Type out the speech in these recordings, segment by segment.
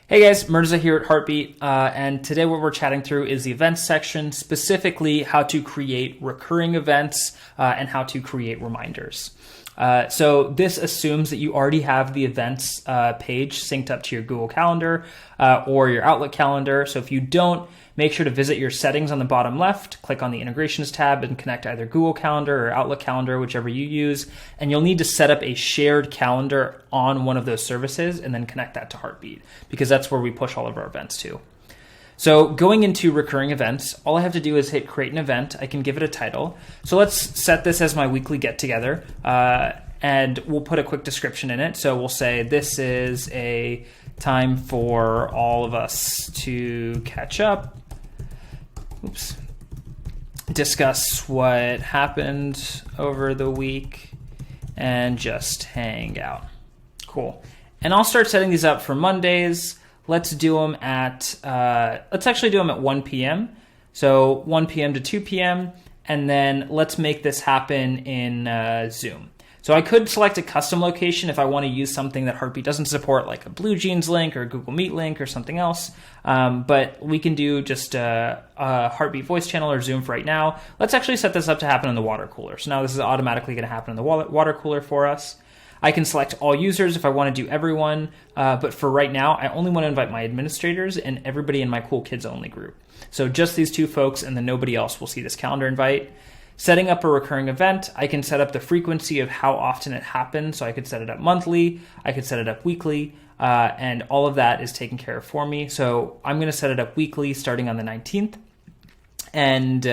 Hey guys, Mirza here at Heartbeat, and today what we're chatting through is the events section, specifically how to create recurring events and how to create reminders. So this assumes that you already have the events page synced up to your Google Calendar or your Outlook calendar. So if you don't, make sure to visit your settings on the bottom left, click on the integrations tab and connect either Google Calendar or Outlook Calendar, whichever you use. And you'll need to set up a shared calendar on one of those services and then connect that to Heartbeat, because that's where we push all of our events to. So going into recurring events, all I have to do is hit create an event. I can give it a title. So let's set this as my weekly get together, and we'll put a quick description in it. So we'll say this is a time for all of us to catch up, discuss what happened over the week, and just hang out. Cool. And I'll start setting these up for Mondays. Let's do them at, let's actually do them at 1 p.m. So 1 p.m. to 2 p.m. And then let's make this happen in Zoom. So I could select a custom location if I want to use something that Heartbeat doesn't support, like a BlueJeans link or a Google Meet link or something else. But we can do just a Heartbeat voice channel or Zoom for right now. Let's actually set this up to happen in the water cooler. So now this is automatically going to happen in the water cooler for us. I can select all users if I want to do everyone, but for right now, I only want to invite my administrators and everybody in my Cool Kids Only group. So just these two folks, and then nobody else will see this calendar invite. Setting up a recurring event, I can set up the frequency of how often it happens. So I could set it up monthly, I could set it up weekly, and all of that is taken care of for me. So I'm going to set it up weekly starting on the 19th. And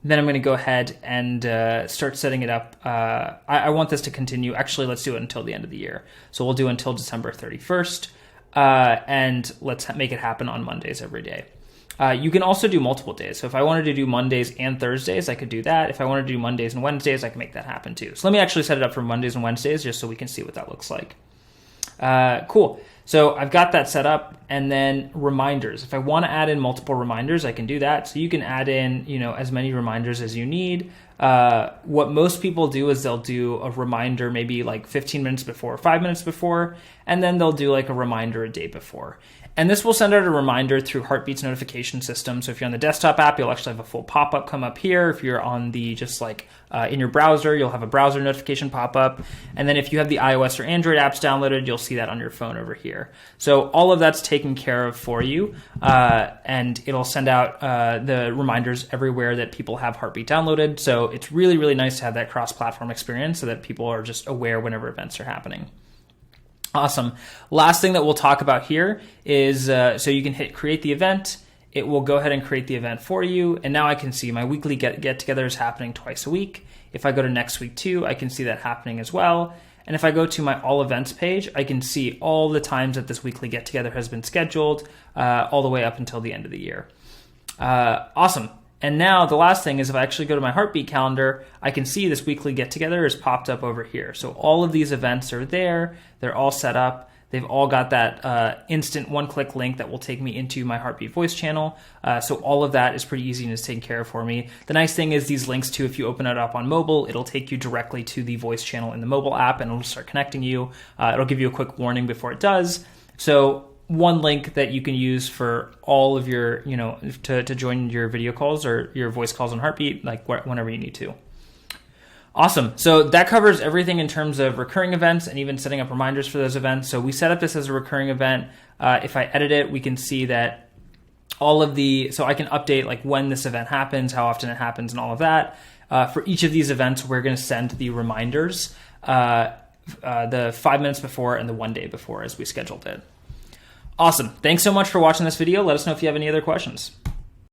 then I'm going to go ahead and start setting it up. I want this to continue. Actually, let's do it until the end of the year. So we'll do until December 31st, and let's make it happen on Mondays every day. You can also do multiple days. So if I wanted to do Mondays and Thursdays, I could do that. If I wanted to do Mondays and Wednesdays, I can make that happen too. So let me actually set it up for Mondays and Wednesdays just so we can see what that looks like. Cool. So I've got that set up, and then reminders. If I want to add in multiple reminders, I can do that. So you can add in, as many reminders as you need. What most people do is they'll do a reminder maybe like 15 minutes before, 5 minutes before, and then they'll do like a reminder a day before. And this will send out a reminder through Heartbeat's notification system. So if you're on the desktop app, you'll actually have a full pop-up come up here. If you're on the in your browser, you'll have a browser notification pop up. And then if you have the iOS or Android apps downloaded, you'll see that on your phone over here. So all of that's taken care of for you. And it'll send out the reminders everywhere that people have Heartbeat downloaded. So it's really, really nice to have that cross-platform experience so that people are just aware whenever events are happening. Awesome. Last thing that we'll talk about here is, so you can hit create the event. It will go ahead and create the event for you. And now I can see my weekly get-together is happening twice a week. If I go to next week too, I can see that happening as well. And if I go to my all events page, I can see all the times that this weekly get-together has been scheduled all the way up until the end of the year. Awesome. And now the last thing is if I actually go to my Heartbeat calendar, I can see this weekly get-together is popped up over here. So all of these events are there. They're all set up. They've all got that instant one-click link that will take me into my Heartbeat voice channel. So all of that is pretty easy and is taken care of for me. The nice thing is these links too, if you open it up on mobile, it'll take you directly to the voice channel in the mobile app and it'll start connecting you. It'll give you a quick warning before it does. So one link that you can use for all of your, to join your video calls or your voice calls on Heartbeat, like whenever you need to. Awesome. So that covers everything in terms of recurring events and even setting up reminders for those events. So we set up this as a recurring event. If I edit it, we can see that so I can update like when this event happens, how often it happens, and all of that. For each of these events, we're going to send the reminders the 5 minutes before and the 1 day before as we scheduled it. Awesome. Thanks so much for watching this video. Let us know if you have any other questions.